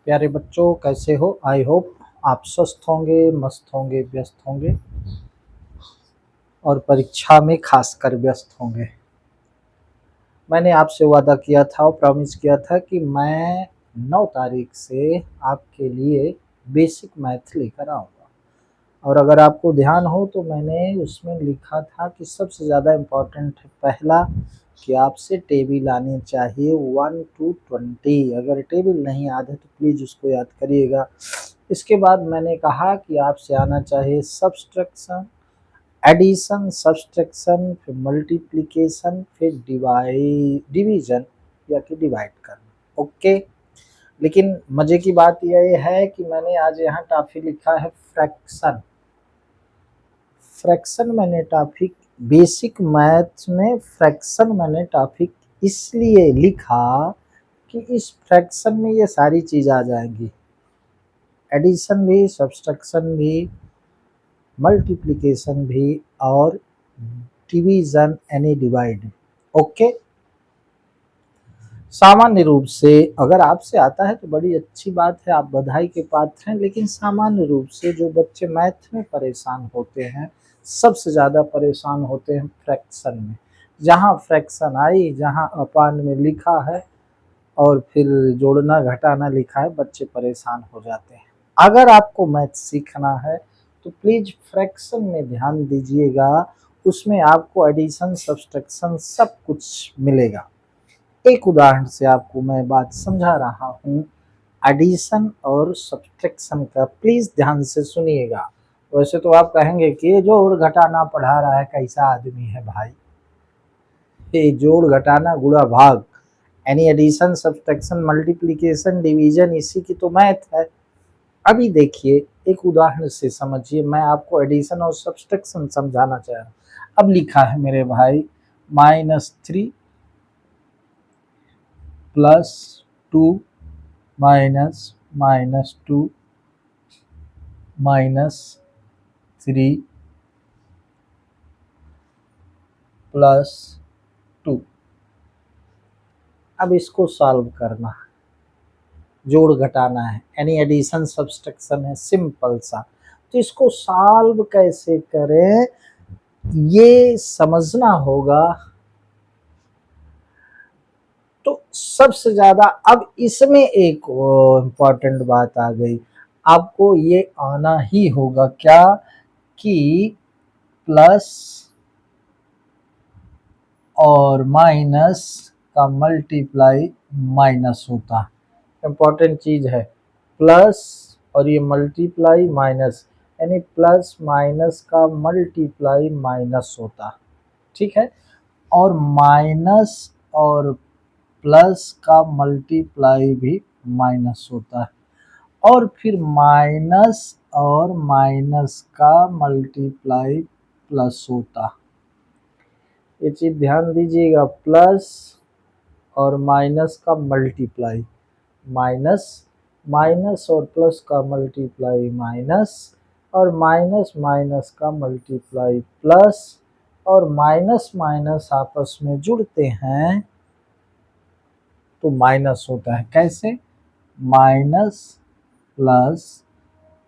प्यारे बच्चों, कैसे हो? आई होप आप स्वस्थ होंगे, मस्त होंगे, व्यस्त होंगे और परीक्षा में खासकर व्यस्त होंगे। मैंने आपसे वादा किया था और प्रॉमिस किया था कि मैं 9 तारीख से आपके लिए बेसिक मैथ लेकर आऊँगा। और अगर आपको ध्यान हो तो मैंने उसमें लिखा था कि सबसे ज़्यादा इम्पोर्टेंट है पहला कि आपसे टेबल आनी चाहिए 1 to 20। अगर टेबल नहीं याद है तो प्लीज़ उसको याद करिएगा। इसके बाद मैंने कहा कि आपसे आना चाहिए सब्सट्रैक्शन, एडिशन, सब्सट्रैक्शन, फिर मल्टीप्लिकेशन, फिर डिवीज़न या कि डिवाइड करना। ओके। लेकिन मज़े की बात यह है कि मैंने आज यहाँ टॉपिक लिखा है फ्रैक्शन। फ्रैक्शन मैंने टॉपिक बेसिक मैथ्स में फ्रैक्शन मैंने टॉपिक इसलिए लिखा कि इस फ्रैक्शन में ये सारी चीज़ आ जाएंगी, एडिशन भी, सब्सट्रैक्शन भी, मल्टीप्लिकेशन भी और डिवीज़न यानी डिवाइड। ओके। सामान्य रूप से अगर आपसे आता है तो बड़ी अच्छी बात है, आप बधाई के पात्र हैं। लेकिन सामान्य रूप से जो बच्चे मैथ में परेशान होते हैं, सबसे ज़्यादा परेशान होते हैं फ्रैक्शन में। जहाँ फ्रैक्शन आई, जहाँ अपान में लिखा है और फिर जोड़ना घटाना लिखा है, बच्चे परेशान हो जाते हैं। अगर आपको मैथ सीखना है तो प्लीज़ फ्रैक्शन में ध्यान दीजिएगा, उसमें आपको एडिशन, सब्सट्रैक्शन सब कुछ मिलेगा। एक उदाहरण से आपको मैं बात समझा रहा हूँ, एडिशन और सब्सट्रैक्शन का, प्लीज़ ध्यान से सुनिएगा। वैसे तो आप कहेंगे कि ये जोड़ घटाना पढ़ा रहा है, कैसा आदमी है भाई। ये जोड़ घटाना गुणा भाग यानी एडिशन, सब्सट्रैक्शन, मल्टीप्लिकेशन, डिवीजन, इसी की तो मैथ है। अभी देखिए, एक उदाहरण से समझिए, मैं आपको एडिशन और सब्सट्रैक्शन समझाना चाह रहा हूँ। अब लिखा है मेरे भाई -3 + 2 -2 -3 +2। अब इसको सॉल्व करना है, जोड़ घटाना है यानी एडिशन सब्सट्रैक्शन है, सिंपल सा। तो इसको सॉल्व कैसे करें ये समझना होगा। तो सबसे ज़्यादा अब इसमें एक इम्पॉर्टेंट बात आ गई, आपको ये आना ही होगा क्या कि प्लस और माइनस का मल्टीप्लाई माइनस होता है। इम्पॉर्टेंट चीज़ है, प्लस और ये मल्टीप्लाई माइनस, यानी प्लस माइनस का मल्टीप्लाई माइनस होता है। ठीक है। और माइनस और प्लस का मल्टीप्लाई भी माइनस होता है। और फिर माइनस और माइनस का मल्टीप्लाई प्लस होता है। ये चीज़ ध्यान दीजिएगा, प्लस और माइनस का मल्टीप्लाई माइनस, माइनस और प्लस का मल्टीप्लाई माइनस, और माइनस माइनस का मल्टीप्लाई प्लस, और माइनस माइनस आपस में जुड़ते हैं तो माइनस होता है। कैसे? माइनस प्लस,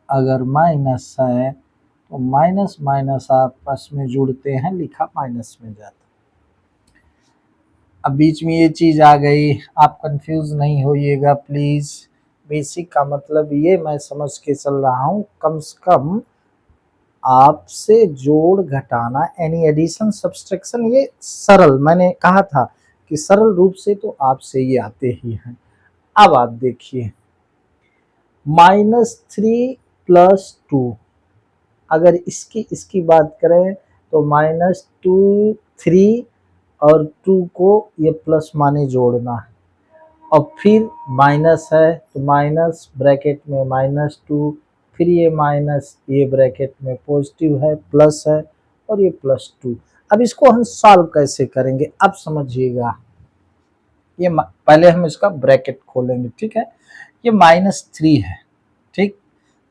अगर माइनस है तो माइनस माइनस आपस में जुड़ते हैं, लिखा माइनस में जाता है। अब बीच में ये चीज़ आ गई, आप कंफ्यूज नहीं होइएगा प्लीज़। बेसिक का मतलब ये मैं समझ के चल रहा हूँ, कम से कम आपसे जोड़ घटाना यानी एडिशन सब्सट्रैक्शन, ये सरल, मैंने कहा था कि सरल रूप से तो आपसे ये आते ही हैं। अब आप देखिए, -3 + 2, अगर इसकी बात करें तो -2 3 और 2 को ये प्लस माने जोड़ना है। और फिर माइनस है तो माइनस ब्रैकेट में -2, फिर ये माइनस, ये ब्रैकेट में पॉजिटिव है, प्लस है, और ये +2। अब इसको हम सॉल्व कैसे करेंगे, अब समझिएगा। ये पहले हम इसका ब्रैकेट खोलेंगे, ठीक है। ये -3 है, ठीक।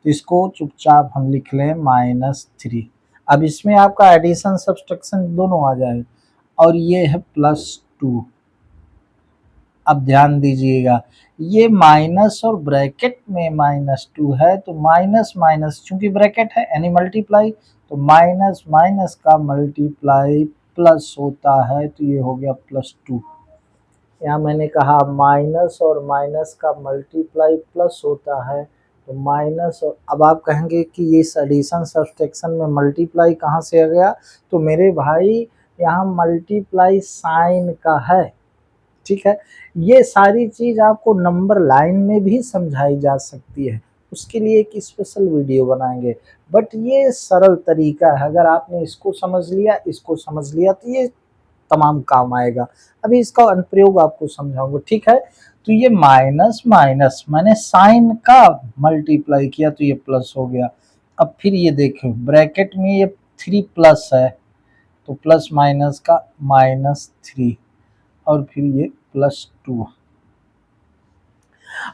तो इसको चुपचाप हम लिख लें -3। अब इसमें आपका एडिशन सब्सट्रैक्शन दोनों आ जाएगा, और ये है +2। अब ध्यान दीजिएगा, ये माइनस और ब्रैकेट में -2 है, तो माइनस माइनस चूंकि ब्रैकेट है यानी मल्टीप्लाई, तो माइनस माइनस का मल्टीप्लाई प्लस होता है, तो ये हो गया +2। यहाँ मैंने कहा माइनस और माइनस का मल्टीप्लाई प्लस होता है, तो माइनस। और अब आप कहेंगे कि ये एडिशन सब्सट्रैक्शन में मल्टीप्लाई कहाँ से आ गया, तो मेरे भाई यहाँ मल्टीप्लाई साइन का है, ठीक है। ये सारी चीज आपको नंबर लाइन में भी समझाई जा सकती है, उसके लिए एक स्पेशल वीडियो बनाएंगे, बट ये सरल तरीका है, अगर आपने इसको समझ लिया तो ये तमाम काम आएगा। अभी इसका अनुप्रयोग आपको समझाऊंगा, ठीक है। तो ये माइनस माइनस मैंने साइन का मल्टीप्लाई किया तो ये प्लस हो गया। अब फिर ये देखो ब्रैकेट में ये 3 प्लस है, तो प्लस माइनस का -3 और फिर ये +2।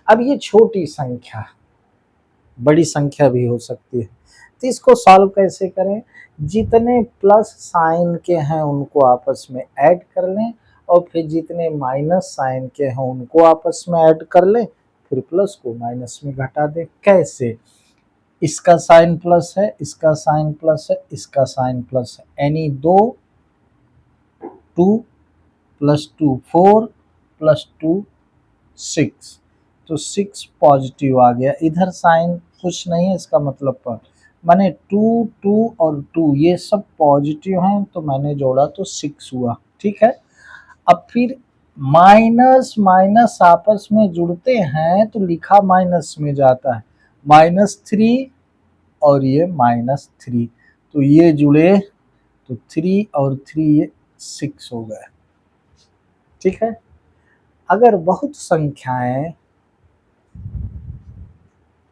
अब ये छोटी संख्या बड़ी संख्या भी हो सकती है, तो इसको सॉल्व कैसे करें, जितने प्लस साइन के हैं उनको आपस में ऐड कर लें, और फिर जितने माइनस साइन के हैं उनको आपस में ऐड कर लें, फिर प्लस को माइनस में घटा दें। कैसे, इसका साइन प्लस है, इसका साइन प्लस है, इसका साइन प्लस है, यानी 2 2 + 2 4 + 2 6, तो 6 पॉजिटिव आ गया। इधर साइन कुछ नहीं है, इसका मतलब पर मैंने 2 2 और 2 ये सब पॉजिटिव हैं, तो मैंने जोड़ा तो 6 हुआ, ठीक है। अब फिर माइनस माइनस आपस में जुड़ते हैं तो लिखा माइनस में जाता है, -3 और ये -3, तो ये जुड़े तो 3 और 3 ये 6 हो गए, ठीक है। अगर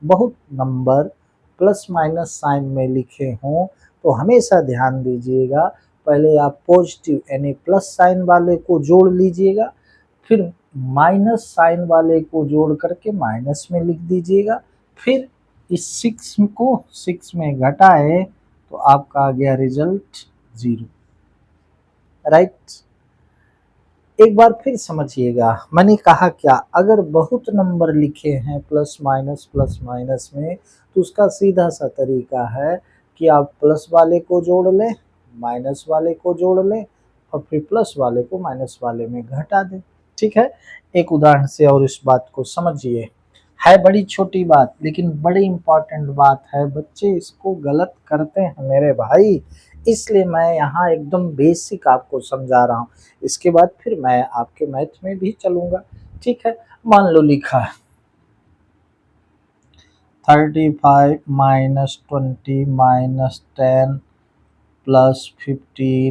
बहुत नंबर प्लस माइनस साइन में लिखे हों तो हमेशा ध्यान दीजिएगा, पहले आप पॉजिटिव यानी प्लस साइन वाले को जोड़ लीजिएगा, फिर माइनस साइन वाले को जोड़ करके माइनस में लिख दीजिएगा, फिर इस 6 को 6 में घटाए तो आपका आ गया रिजल्ट 0, राइट। एक बार फिर समझिएगा, मैंने कहा क्या, अगर बहुत नंबर लिखे हैं प्लस माइनस में, तो उसका सीधा सा तरीका है कि आप प्लस वाले को जोड़ लें, माइनस वाले को जोड़ लें, और फिर प्लस वाले को माइनस वाले में घटा दें, ठीक है। एक उदाहरण से और इस बात को समझिए, है बड़ी छोटी बात लेकिन बड़ी इंपॉर्टेंट बात है, बच्चे इसको गलत करते हैं मेरे भाई, इसलिए मैं यहाँ एकदम बेसिक आपको समझा रहा हूँ, इसके बाद फिर मैं आपके मैथ में भी चलूंगा, ठीक है। मान लो लिखा है 35 -20 -10 +15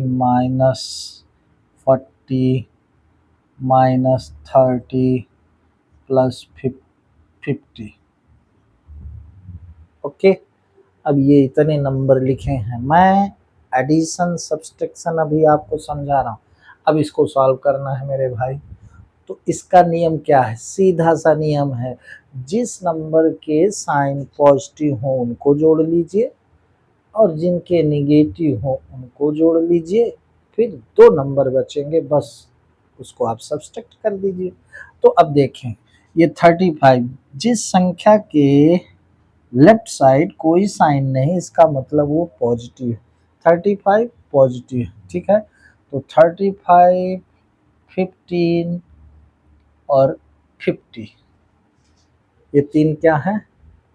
-40 -30 +50, ओके। अब ये इतने नंबर लिखे हैं, मैं एडिशन सब्सट्रैक्शन अभी आपको समझा रहा हूँ, अब इसको सॉल्व करना है मेरे भाई। तो इसका नियम क्या है, सीधा सा नियम है, जिस नंबर के साइन पॉजिटिव हो उनको जोड़ लीजिए और जिनके निगेटिव हो उनको जोड़ लीजिए, फिर 2 नंबर बचेंगे, बस उसको आप सब्सट्रैक्ट कर दीजिए। तो अब देखें ये 35, जिस संख्या के लेफ्ट साइड कोई साइन नहीं, इसका मतलब वो पॉजिटिव है, 35 पॉजिटिव, ठीक है। तो 35 15 और 50 ये 3 क्या हैं,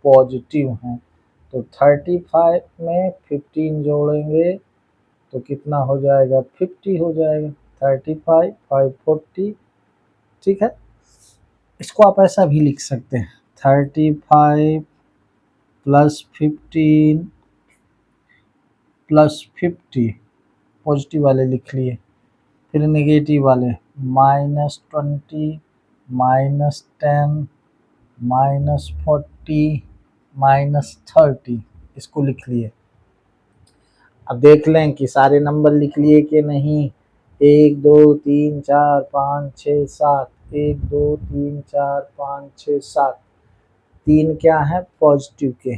पॉजिटिव हैं, तो 35 में 15 जोड़ेंगे तो कितना हो जाएगा, 50 हो जाएगा, 35 5 40, ठीक है। इसको आप ऐसा भी लिख सकते हैं 35 + 15 + 50, पॉजिटिव वाले लिख लिए, फिर नेगेटिव वाले -20 -10 -40 -30, इसको लिख लिए। अब देख लें कि सारे नंबर लिख लिए कि नहीं, 1 2 3 4 5 6 7, 1 2 3 4 5 6 7, 3 क्या है पॉजिटिव के,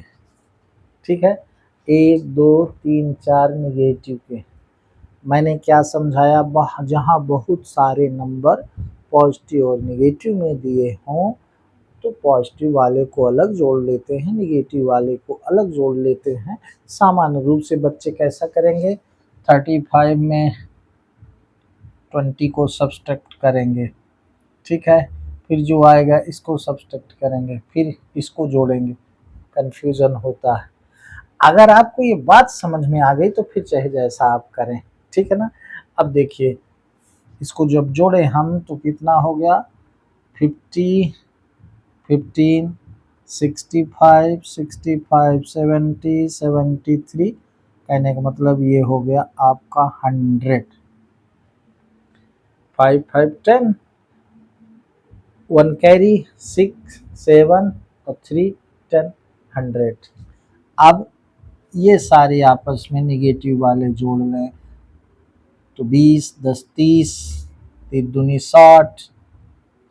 ठीक है, 1 2 3 4 निगेटिव के। मैंने क्या समझाया, जहाँ बहुत सारे नंबर पॉजिटिव और निगेटिव में दिए हों तो पॉजिटिव वाले को अलग जोड़ लेते हैं, निगेटिव वाले को अलग जोड़ लेते हैं। सामान्य रूप से बच्चे कैसा करेंगे, 35 में 20 को सब्सट्रैक्ट करेंगे, ठीक है, फिर जो आएगा इसको सब्सट्रैक्ट करेंगे, फिर इसको जोड़ेंगे, कन्फ्यूज़न होता है। अगर आपको ये बात समझ में आ गई तो फिर चाहे जैसा आप करें, ठीक है ना। अब देखिए इसको जब जोड़े हम तो कितना हो गया, 50, 15, 65, 65, 70, 73, कहने का मतलब ये हो गया आपका 100। 5, 5, 10, 1 कैरी, 6, 7 और 3, 10, 100। अब ये सारे आपस में निगेटिव वाले जोड़ लें तो 20, 10, 30, 3 दूनी 60,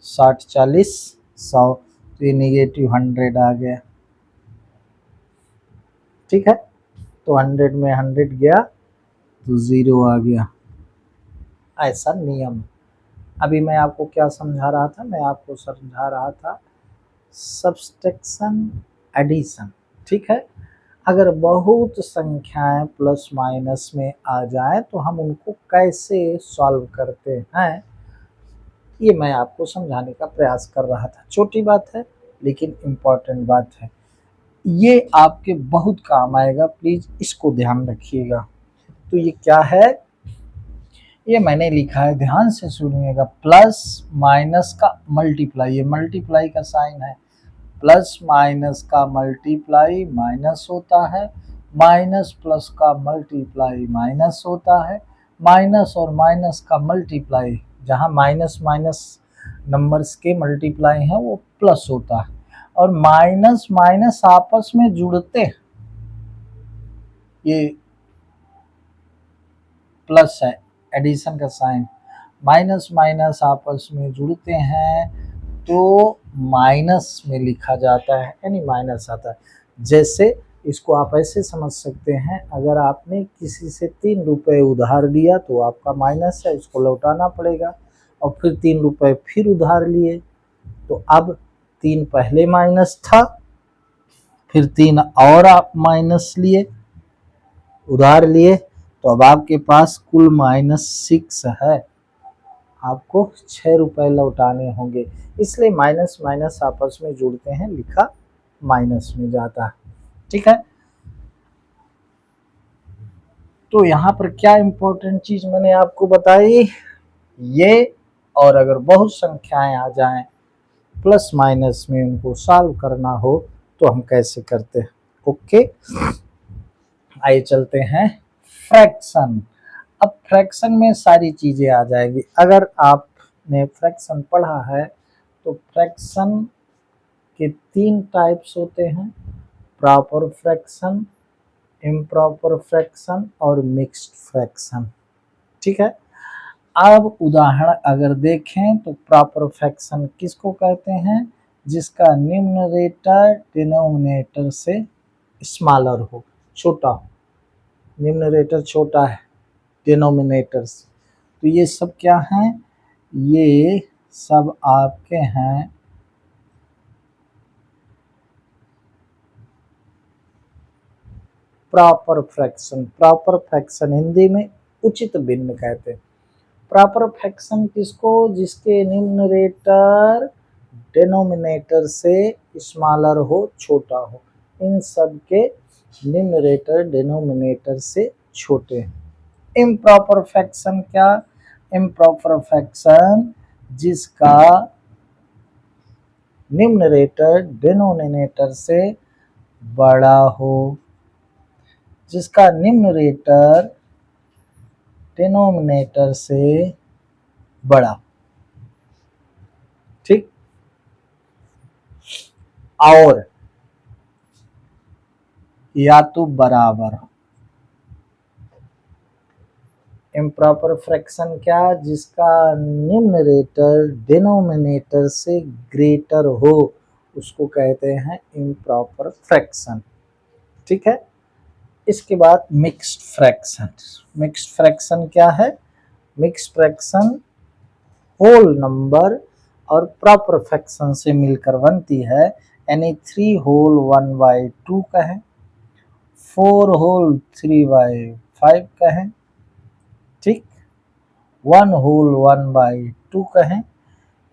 60, 40, 100, तो ये निगेटिव 100 आ गया, ठीक है। तो 100 में 100 गया तो 0 आ गया, ऐसा नियम। अभी मैं आपको क्या समझा रहा था, मैं आपको समझा रहा था सब्सट्रैक्शन एडिशन, ठीक है। अगर बहुत संख्याएं प्लस माइनस में आ जाए तो हम उनको कैसे सॉल्व करते हैं, ये मैं आपको समझाने का प्रयास कर रहा था। छोटी बात है लेकिन इम्पोर्टेंट बात है, ये आपके बहुत काम आएगा, प्लीज़ इसको ध्यान रखिएगा। तो ये क्या है, ये मैंने लिखा है, ध्यान से सुनिएगा, प्लस माइनस का मल्टीप्लाई, ये मल्टीप्लाई का साइन है, प्लस माइनस का मल्टीप्लाई माइनस होता है, माइनस प्लस का मल्टीप्लाई माइनस होता है, माइनस और माइनस का मल्टीप्लाई, जहाँ माइनस माइनस नंबर्स के मल्टीप्लाई हैं वो प्लस होता है, और माइनस माइनस आपस में जुड़ते हैं, ये प्लस है, एडिशन का साइन, माइनस माइनस आपस में जुड़ते हैं तो माइनस में लिखा जाता है, यानी माइनस आता है। जैसे इसको आप ऐसे समझ सकते हैं, अगर आपने किसी से 3 रुपए उधार लिया तो आपका माइनस है, उसको लौटाना पड़ेगा, और फिर 3 रुपए फिर उधार लिए तो अब 3 पहले माइनस था, फिर 3 और आप माइनस लिए, उधार लिए, तो अब आपके पास कुल -6 है, आपको 6 रुपए लौटाने होंगे, इसलिए माइनस माइनस आपस में जुड़ते हैं, लिखा माइनस में जाता है, ठीक है। तो यहाँ पर क्या इंपॉर्टेंट चीज मैंने आपको बताई, ये, और अगर बहुत संख्याएं आ जाएं प्लस माइनस में उनको सॉल्व करना हो तो हम कैसे करते हैं, ओके। आइए चलते हैं फ्रैक्शन। अब फ्रैक्शन में सारी चीज़ें आ जाएगी। अगर आपने फ्रैक्शन पढ़ा है तो फ्रैक्शन के 3 टाइप्स होते हैं, प्रॉपर फ्रैक्शन, इम्प्रॉपर फ्रैक्शन और मिक्स्ड फ्रैक्शन, ठीक है। अब उदाहरण अगर देखें तो प्रॉपर फ्रैक्शन किसको कहते हैं, जिसका न्यूमरेटर डिनोमिनेटर से स्मॉलर हो, छोटा हो, न्यूमरेटर छोटा है डिनोमिनेटर से, तो ये सब क्या हैं, ये सब आपके हैं proper fraction. Proper fraction Hindi में उचित भिन्न कहते हैं। प्रॉपर फ्रैक्शन किसको, जिसके न्यूमरेटर डिनोमिनेटर से स्मॉलर हो, छोटा हो, इन सब के न्यूमरेटर डिनोमिनेटर से छोटे हैं। इम्प्रॉपर फ्रैक्शन क्या, इम्प्रॉपर फ्रैक्शन जिसका न्यूमरेटर डिनोमिनेटर से बड़ा हो, जिसका न्यूमरेटर डिनोमिनेटर से बड़ा, ठीक, और या तो बराबर। इम्प्रॉपर फ्रैक्शन क्या, जिसका न्यूमरेटर डिनोमिनेटर से ग्रेटर हो, उसको कहते हैं इम्प्रॉपर फ्रैक्शन, ठीक है। इसके बाद मिक्स्ड फ्रैक्शन। मिक्स्ड फ्रैक्शन क्या है, मिक्स्ड फ्रैक्शन होल नंबर और प्रॉपर फ्रैक्शन से मिलकर बनती है, यानी 3 होल 1/2 कहें, 4 होल 3/5 कहें, ठीक, 1 होल 1/2 कहें,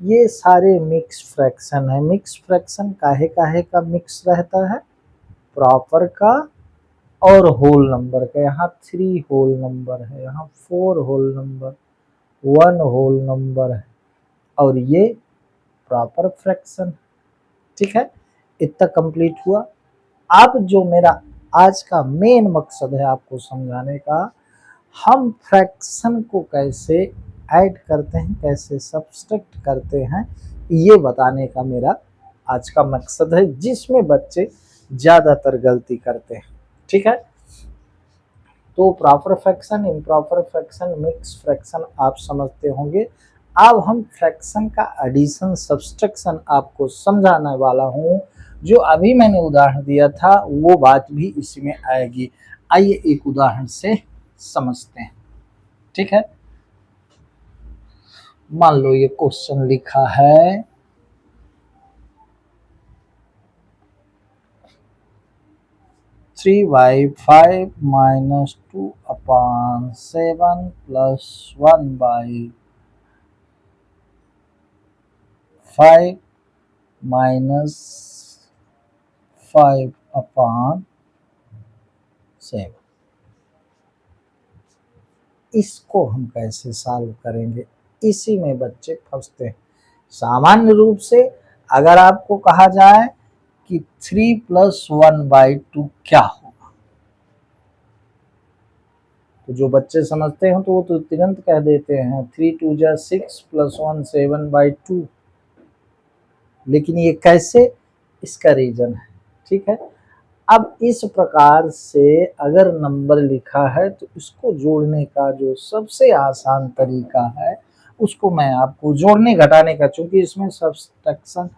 ये सारे मिक्स फ्रैक्शन है। मिक्स फ्रैक्शन काहे काहे का मिक्स रहता है, प्रॉपर का और होल नंबर का। यहाँ 3 होल नंबर है, यहाँ 4 होल नंबर, 1 होल नंबर है और ये प्रॉपर फ्रैक्शन, ठीक है। इतना कंप्लीट हुआ। अब जो मेरा आज का मेन मकसद है आपको समझाने का, हम फ्रैक्शन को कैसे ऐड करते हैं, कैसे सब्सट्रैक्ट करते हैं, ये बताने का मेरा आज का मकसद है, जिसमें बच्चे ज़्यादातर गलती करते हैं, ठीक है। तो proper fraction, improper fraction, mix fraction आप समझते होंगे। अब हम फ्रैक्शन का एडिशन सब्सट्रैक्शन आपको समझाने वाला हूँ। जो अभी मैंने उदाहरण दिया था वो बात भी इसमें आएगी। आइए एक उदाहरण से समझते हैं, ठीक है। मान लो ये क्वेश्चन लिखा है 3/5 - 2/7 + 1/5 - 5/7। इसको हम कैसे सॉल्व करेंगे, इसी में बच्चे फंसते हैं। सामान्य रूप से अगर आपको कहा जाए कि 3 + 1/2 क्या होगा, तो जो बच्चे समझते हैं तो वो तो तुरंत कह देते हैं 3 × 2 = 6 + 1 7/2। लेकिन ये कैसे, इसका रीजन है, ठीक है। अब इस प्रकार से अगर नंबर लिखा है तो इसको जोड़ने का जो सबसे आसान तरीका है, उसको मैं आपको जोड़ने घटाने का, चूंकि इसमें सब्सट्रैक्शन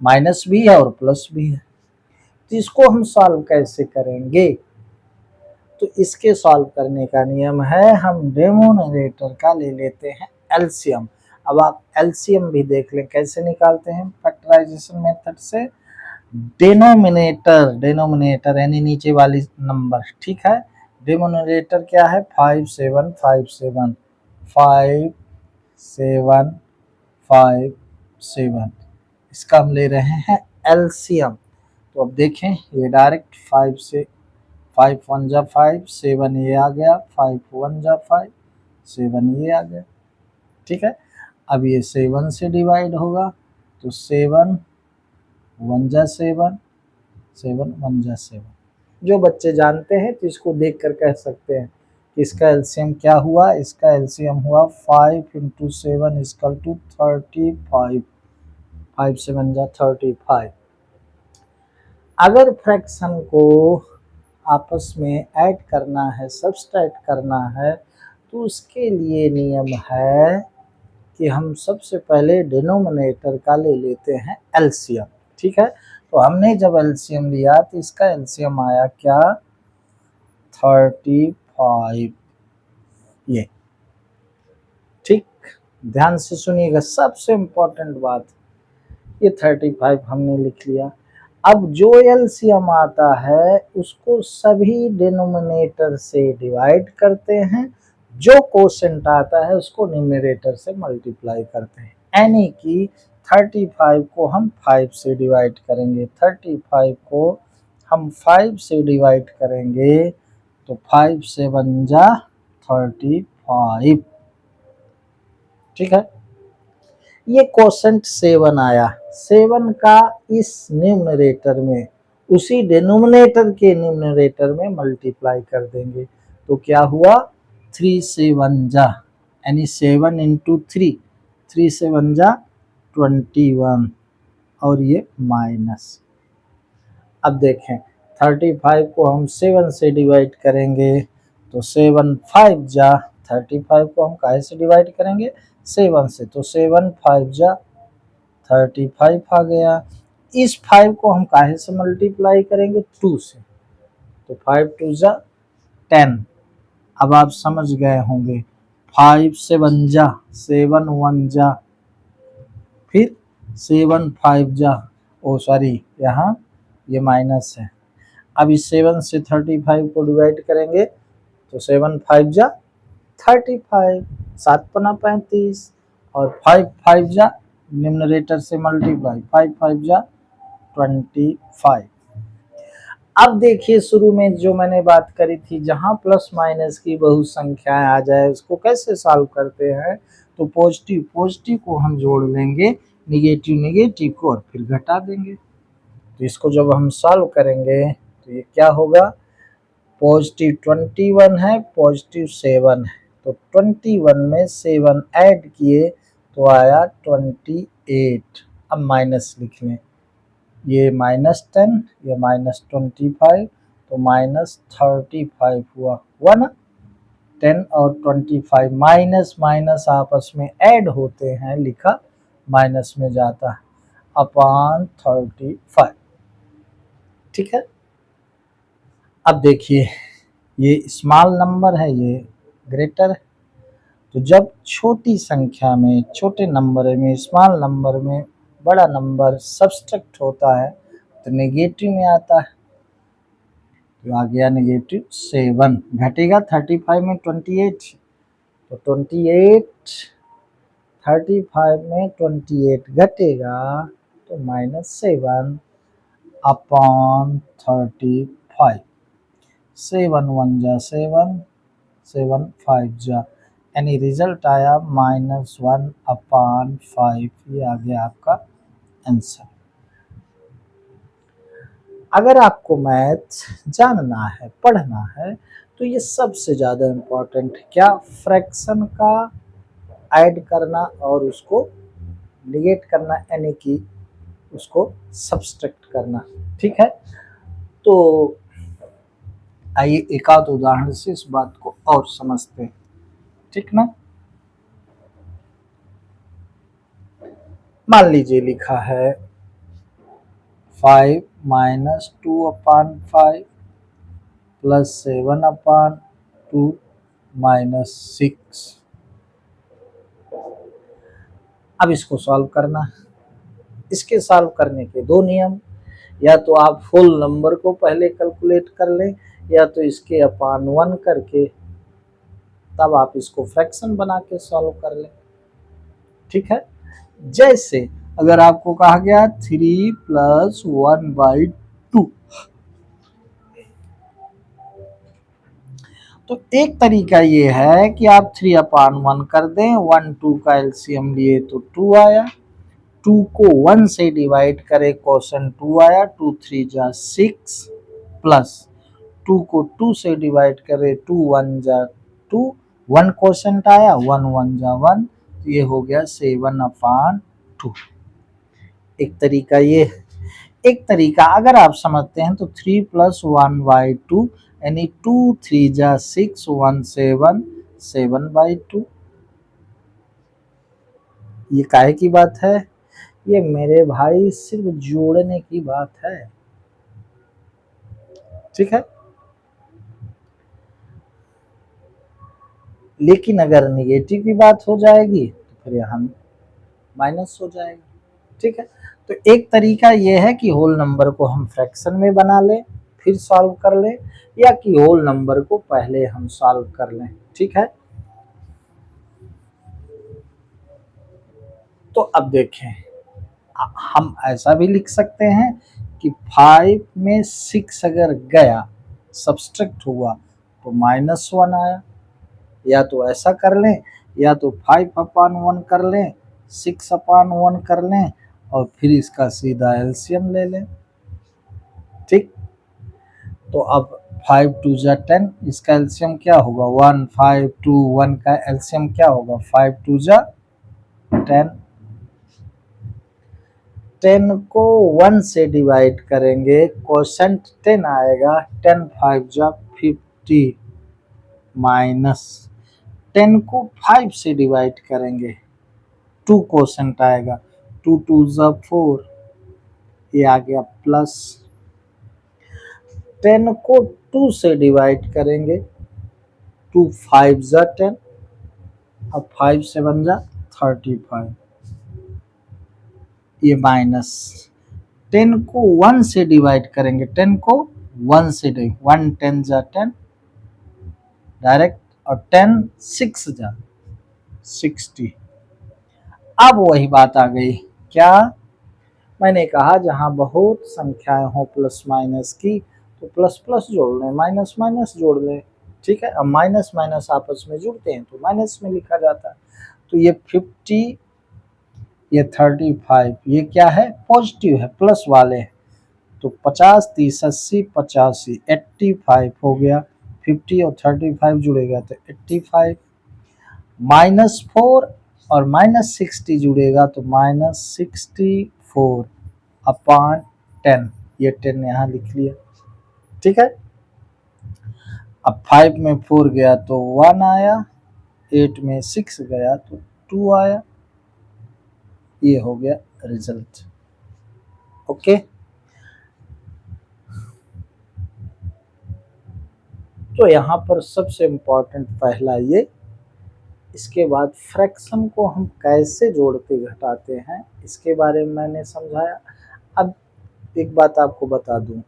माइनस भी है और प्लस भी है, तो इसको हम सॉल्व कैसे करेंगे। तो इसके सॉल्व करने का नियम है, हम डिनोमिनेटर का ले लेते हैं एलसीएम। अब आप एलसीएम भी देख लें कैसे निकालते हैं, फैक्टराइजेशन मेथड से। डिनोमिनेटर यानी नीचे वाली नंबर, ठीक है। डिनोमिनेटर क्या है, 5 7 5 7 5 7 5 7, इसका हम ले रहे हैं एलसीएम। तो अब देखें ये डायरेक्ट 5 से 5 1 जा 5, 7 ये आ गया, 5 1 जा 5, 7 ये आ गया, ठीक है। अब ये 7 से डिवाइड होगा तो 7 1 जा 7, 7 1 जा 7। जो बच्चे जानते हैं तो इसको देख कर कह सकते हैं कि इसका एलसीएम क्या हुआ, इसका एलसीएम हुआ 5 × 7 = 35, 5 7 जा 35। अगर फ्रैक्शन को आपस में ऐड करना है, सब्सट्रैक्ट करना है, तो उसके लिए नियम है कि हम सबसे पहले डिनोमिनेटर का ले लेते हैं एलसीएम, ठीक है। तो हमने जब एलसीएम लिया तो इसका एलसीएम आया क्या, 35, ये, ठीक। ध्यान से सुनिएगा, सबसे इम्पोर्टेंट बात, ये 35 हमने लिख लिया। अब जो एलसीएम आता है उसको सभी डिनोमिनेटर से डिवाइड करते हैं, जो कोशेंट आता है उसको न्यूमरेटर से मल्टीप्लाई करते हैं, यानी कि 35 को हम 5 से डिवाइड करेंगे, 35 को हम 5 से डिवाइड करेंगे तो 5 से बन जा 35, ठीक है। ये कोशेंट 7 आया, 7 का इस न्यूमरेटर में उसी डिनोमिनेटर के न्यूमरेटर में मल्टीप्लाई कर देंगे तो क्या हुआ, 3 से 1 जा, यानी 7 × 3, 3 से 1 जा 21 और ये माइनस। अब देखें 35 को हम 7 से डिवाइड करेंगे तो 7 5 जा, 35 को हम काहे से डिवाइड करेंगे, 7 से, तो 7 5 जा 35 आ गया। इस 5 को हम काहे से मल्टीप्लाई करेंगे, 2 से, तो 5 2 जा 10। अब आप समझ गए होंगे, 5 से 1 जा 7 1 जा फिर 7 5 जा, ओ सॉरी यहाँ ये माइनस है। अब इस 7 से 35 को डिवाइड करेंगे तो 7 5 जा 35, 7 पना 35 और 5 5 जा न्यूमरेटर से मल्टीप्लाई, 5 5 जा 25। अब देखिए शुरू में जो मैंने बात करी थी, जहां प्लस माइनस की बहुत संख्याएं आ जाए उसको कैसे सॉल्व करते हैं, तो पॉजिटिव पॉजिटिव को हम जोड़ लेंगे, निगेटिव निगेटिव को और फिर घटा देंगे। तो इसको जब हम सॉल्व करेंगे तो ये क्या होगा, पॉजिटिव 21 है, पॉजिटिव 7 है, तो 21 में 7 ऐड किए तो आया 28। अब माइनस लिख लें, ये -10, ये -25, तो -35 हुआ ना। 10 और 25 माइनस माइनस आपस में ऐड होते हैं, लिखा माइनस में जाता है, अपॉन 35। ठीक है। अब देखिए ये स्मॉल नंबर है, ये ग्रेटर है, तो जब छोटी संख्या में, छोटे नंबर में, स्मॉल नंबर में बड़ा नंबर सब्सट्रैक्ट होता है तो नेगेटिव में आता है। तो आ गया -7, घटेगा 35 में 28, तो 28 35 में 28 घटेगा तो -7 अपॉन 35। 7 1 जा 7, 7 5 जा, यानी रिजल्ट आया -1 अपॉन 5। ये आ गया आपका आंसर। अगर आपको मैथ जानना है, पढ़ना है, तो ये सबसे ज़्यादा इम्पोर्टेंट है, क्या, फ्रैक्शन का ऐड करना और उसको निगेट करना, यानी कि उसको सब्सट्रैक्ट करना। ठीक है। तो आइए एक आध उदाहरण से इस बात को और समझते हैं। ठीक ना। मान लीजिए लिखा है 5 - 2 अपॉन 5 प्लस 7 अपॉन 2 -6। अब इसको सॉल्व करना है। इसके सॉल्व करने के दो नियम, या तो आप फुल नंबर को पहले कैलकुलेट कर लें, या तो इसके अपॉन 1 करके तब आप इसको फ्रैक्शन बना के सॉल्व कर लें। ठीक है। जैसे अगर आपको कहा गया 3 + 1/2, तो एक तरीका ये है कि आप 3/1 कर दें, 1 2 का एलसीएम लिए तो 2 आया, 2 को 1 से डिवाइड करे क्वेश्चन 2 आया, 2 3 जा 6, प्लस 2 को 2 से डिवाइड करे 2 1 जा 2, 1 क्वेश्चन आया, 1 1 जा 1, तो ये हो गया 7/2। एक तरीका ये है। एक तरीका अगर आप समझते हैं तो 3 + 1/2, यानी 2 3 जा 6, 1 7, 7/2। ये काहे की बात है, ये मेरे भाई सिर्फ जोड़ने की बात है। ठीक है। लेकिन अगर निगेटिव की बात हो जाएगी तो फिर यहाँ माइनस हो जाएगा। ठीक है। तो एक तरीका यह है कि होल नंबर को हम फ्रैक्शन में बना लें फिर सॉल्व कर लें, या कि होल नंबर को पहले हम सॉल्व कर लें। ठीक है। तो अब देखें, हम ऐसा भी लिख सकते हैं कि 5 में 6 अगर गया, सब्सट्रैक्ट हुआ, तो -1 आया। या तो ऐसा कर लें, या तो 5/1 कर लें, 6/1 कर लें और फिर इसका सीधा एलसीएम ले लें। ठीक। तो अब 5 2 जा 10, इसका एलसीएम क्या होगा, 1 5 2 1 का एलसीएम क्या होगा, 5 2 जा 10। 10 को 1 से डिवाइड करेंगे, क्वोशंट 10 आएगा, 10 5 जा 50, माइनस 10 को 5 से डिवाइड करेंगे, 2 क्वोशंट आएगा, 2 2 जा 4, ये आ गया प्लस 10 को 2 से डिवाइड करेंगे, 2 5 जा 10, अब 5 7 जा 35, ये माइनस, 10 को 1 से डिवाइड करेंगे, 10 को 1 से डिवाइड, 1 10 जा 10 डायरेक्ट, और 10 6 जा 60। अब वही बात आ गई, क्या मैंने कहा जहां बहुत संख्याएं हो प्लस माइनस की तो प्लस प्लस जोड़ लें, माइनस माइनस जोड़ लें। ठीक है, अब माइनस माइनस आपस में जुड़ते हैं तो माइनस में लिखा जाता है। तो ये 50, ये 35, ये क्या है, पॉजिटिव है, प्लस वाले हैं। तो 50 30 80 85, 85 हो गया। 50 और 35 जुड़ेगा तो 85, -4 और -60 जुड़ेगा तो -64 अपॉन 10, ये 10 यहाँ लिख लिया। ठीक है, अब 5 में 4 गया तो 1 आया, 8 में 6 गया तो 2 आया। ये हो गया रिजल्ट। ओके, तो यहाँ पर सबसे इम्पोर्टेंट पहला ये, इसके बाद फ्रैक्शन को हम कैसे जोड़ते घटाते हैं इसके बारे में मैंने समझाया। अब एक बात आपको बता दूं,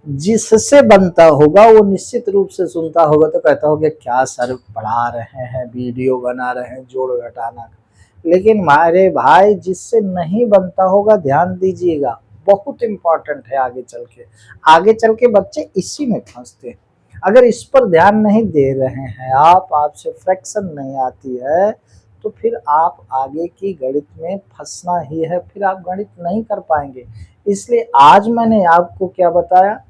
जिससे बनता होगा वो निश्चित रूप से सुनता होगा तो कहता होगा क्या सर पढ़ा रहे हैं, वीडियो बना रहे हैं जोड़ घटाना। लेकिन हमारे भाई जिससे नहीं बनता होगा, ध्यान दीजिएगा, बहुत इंपॉर्टेंट है। आगे चल के बच्चे इसी में फंसते हैं। अगर इस पर ध्यान नहीं दे रहे हैं आप, आपसे फ्रैक्शन नहीं आती है, तो फिर आप आगे की गणित में फंसना ही है, फिर आप गणित नहीं कर पाएंगे। इसलिए आज मैंने आपको क्या बताया,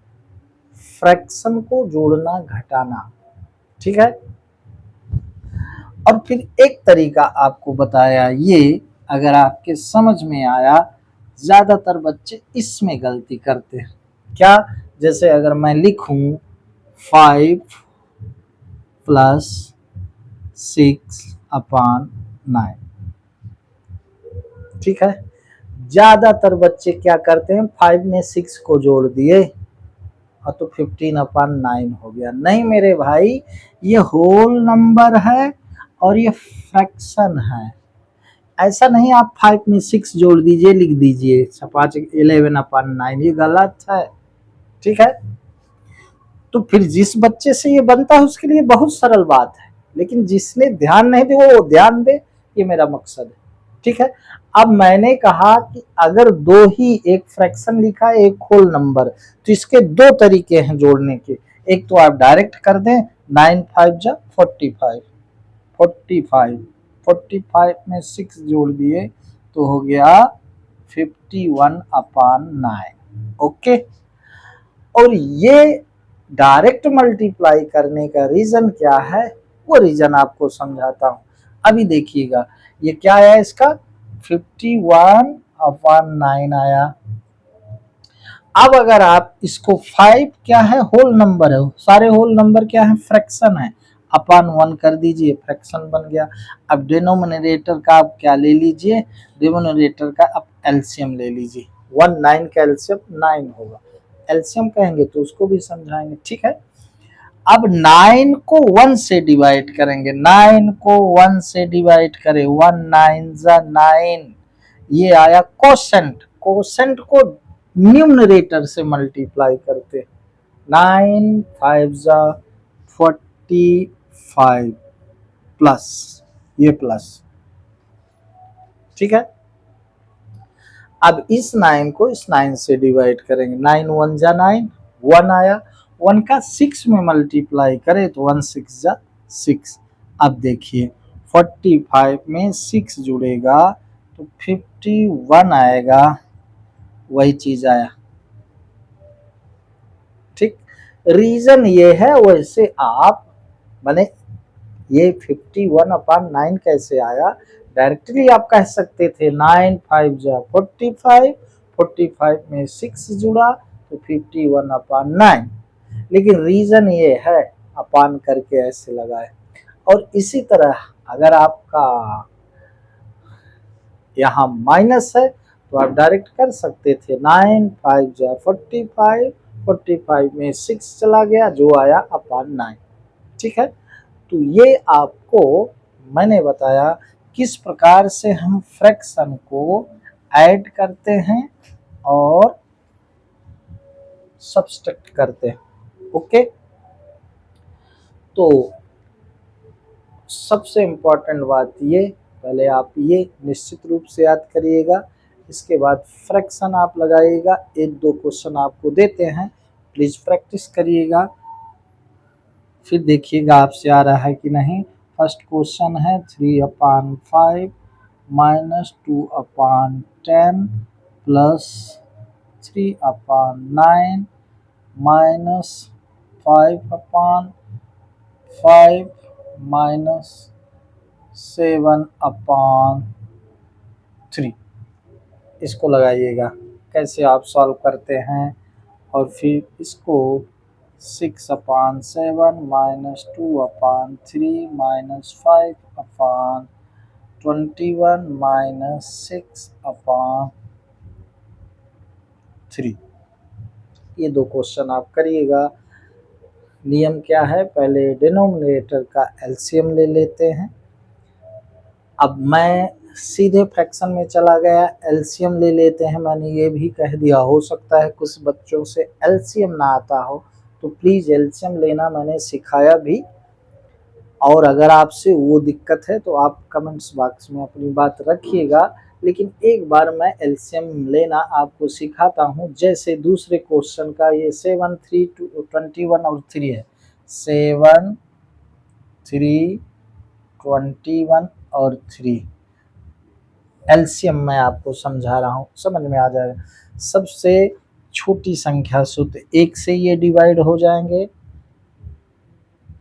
फ्रैक्शन को जोड़ना घटाना। ठीक है, और फिर एक तरीका आपको बताया, ये अगर आपके समझ में आया, ज्यादातर बच्चे इसमें गलती करते हैं। क्या, जैसे अगर मैं लिखूं 5 प्लस 6 अपॉन 9, ठीक है, ज्यादातर बच्चे क्या करते हैं, 5 में 6 को जोड़ दिए और तो 15 अपॉन 9 हो गया। नहीं मेरे भाई, ये होल नंबर है और ये फ्रैक्शन है। ऐसा नहीं आप 5 में 6 जोड़ दीजिए, लिख दीजिए 11 अपॉन 9, ये गलत है। ठीक है, तो फिर जिस बच्चे से ये बनता है उसके लिए बहुत सरल बात है, लेकिन जिसने ध्यान नहीं दिया वो ध्यान दे, ये मेरा मकसद है। ठीक है, अब मैंने कहा कि अगर दो ही, एक फ्रैक्शन लिखा है एक होल नंबर, तो इसके दो तरीके हैं जोड़ने के। एक तो आप डायरेक्ट कर दें, 9 5 जा 45, 45 45 में 6 जोड़ दिए तो हो गया 51 अपॉन 9। ओके, और ये डायरेक्ट मल्टीप्लाई करने का रीजन क्या है, वो रीजन आपको समझाता हूं। अभी देखिएगा, ये क्या आया इसका, 51 अपॉन 9 आया। अब अगर आप इसको 5 क्या है, होल नंबर है, सारे होल नंबर क्या है, फ्रैक्शन है, अपॉन 1 कर दीजिए, फ्रैक्शन बन गया। अब डिनोमिनेटर का आप क्या ले लीजिए, डिनोमिनेटर का आप एलसीएम ले लीजिए। 1 9 का एलसीएम 9 होगा, एलसीएम कहेंगे तो उसको भी समझाएंगे। ठीक है, अब 9 को 1 से डिवाइड करेंगे, 9 को 1 से डिवाइड करें, 1 9 जा 9, ये आया कोसेंट। कोसेंट को न्यूमरेटर से मल्टीप्लाई करते, 9 5 जा 45 प्लस, ये प्लस। ठीक है, अब इस 9 को इस 9 से डिवाइड करेंगे, 9 1 जा 9, 1 आया, 1 का 6 में मल्टीप्लाई करें तो 1 6 जा 6। अब देखिए 45 में 6 जुड़ेगा तो 51 आएगा, वही चीज आया। ठीक, रीजन ये है, वैसे आप माने ये 51 अपॉन 9 कैसे आया, डायरेक्टली आप कह सकते थे 9 5 जा 45, 45 में 6 जुड़ा तो 51 अपॉन 9, लेकिन रीजन ये है अपॉन करके ऐसे लगाए। और इसी तरह अगर आपका यहाँ माइनस है तो आप डायरेक्ट कर सकते थे, 9 5 जा 45, 45 में 6 चला गया, जो आया अपॉन 9। ठीक है, तो ये आपको मैंने बताया किस प्रकार से हम फ्रैक्शन को ऐड करते हैं और सब्सट्रैक्ट करते हैं। ओके, तो सबसे इम्पोर्टेंट बात ये, पहले आप ये निश्चित रूप से याद करिएगा, इसके बाद फ्रैक्शन आप लगाइएगा। एक दो क्वेश्चन आपको देते हैं, प्लीज़ प्रैक्टिस करिएगा, फिर देखिएगा आपसे आ रहा है कि नहीं। फर्स्ट क्वेश्चन है 3/5 माइनस 2/10 प्लस 3/9 माइनस 5/5 माइनस 7/3। इसको लगाइएगा, कैसे आप सॉल्व करते हैं। और फिर इसको 6/7 माइनस 2/3 माइनस 5/21 माइनस 6/3। ये दो क्वेश्चन आप करिएगा। नियम क्या है, पहले डिनोमिनेटर का एलसीएम ले लेते हैं। अब मैं सीधे फ्रैक्शन में चला गया, एलसीएम ले लेते हैं। मैंने ये भी कह दिया, हो सकता है कुछ बच्चों से एलसीएम ना आता हो, तो प्लीज़ एलसीएम लेना मैंने सिखाया भी। और अगर आपसे वो दिक्कत है तो आप कमेंट्स बॉक्स में अपनी बात रखिएगा, लेकिन एक बार मैं एलसीएम लेना आपको सिखाता हूँ। जैसे दूसरे क्वेश्चन का ये 7 3 21 और 3 है, 7 3 21 और 3 एलसीएम मैं आपको समझा रहा हूँ, समझ में आ जाएगा। सबसे छोटी संख्या सूत्र 1 से ये डिवाइड हो जाएंगे।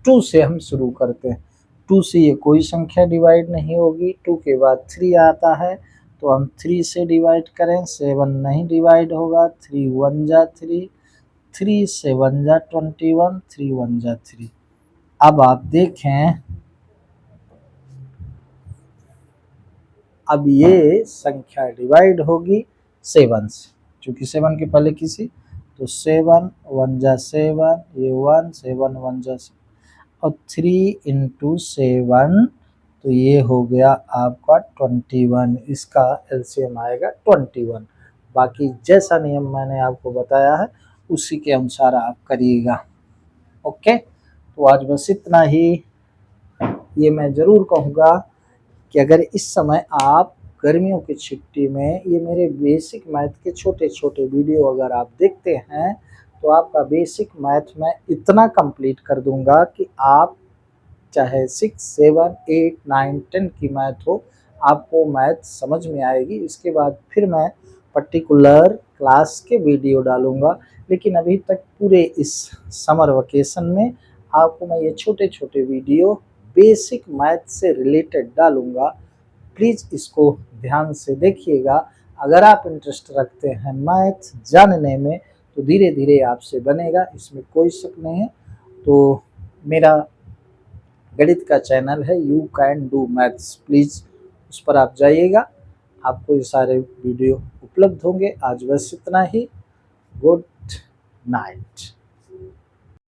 2 से हम शुरू करते हैं, 2 से ये कोई संख्या डिवाइड नहीं होगी। 2 के बाद 3 आता है, तो हम 3 से डिवाइड करें, 7 नहीं डिवाइड होगा। 3 1 जा 3, 3 से 1 जा 21, 3 1 जा 3। अब आप देखें, अब ये संख्या डिवाइड होगी 7 से, क्योंकि 7 के पहले किसी, तो 7 1 जा 7, ये 1, 7 1 जा 7, और 3 इंटू 7, तो ये हो गया आपका 21। इसका एलसीएम आएगा 21। बाकी जैसा नियम मैंने आपको बताया है उसी के अनुसार आप करिएगा। ओके, तो आज बस इतना ही। ये मैं ज़रूर कहूँगा कि अगर इस समय आप गर्मियों की छुट्टी में ये मेरे बेसिक मैथ के छोटे छोटे वीडियो अगर आप देखते हैं, तो आपका बेसिक मैथ में इतना कंप्लीट कर दूंगा कि आप चाहे 6 7 8 9 10 की मैथ हो, आपको मैथ समझ में आएगी। इसके बाद फिर मैं पर्टिकुलर क्लास के वीडियो डालूंगा, लेकिन अभी तक पूरे इस समर वेकेशन में आपको मैं ये छोटे छोटे वीडियो बेसिक मैथ से रिलेटेड डालूंगा। प्लीज़ इसको ध्यान से देखिएगा। अगर आप इंटरेस्ट रखते हैं मैथ जानने में, तो धीरे धीरे आपसे बनेगा, इसमें कोई शक नहीं है। तो मेरा गणित का चैनल है you can do maths, please उस पर आप जाइएगा, आपको ये सारे वीडियो उपलब्ध होंगे। आज बस इतना ही। Good night.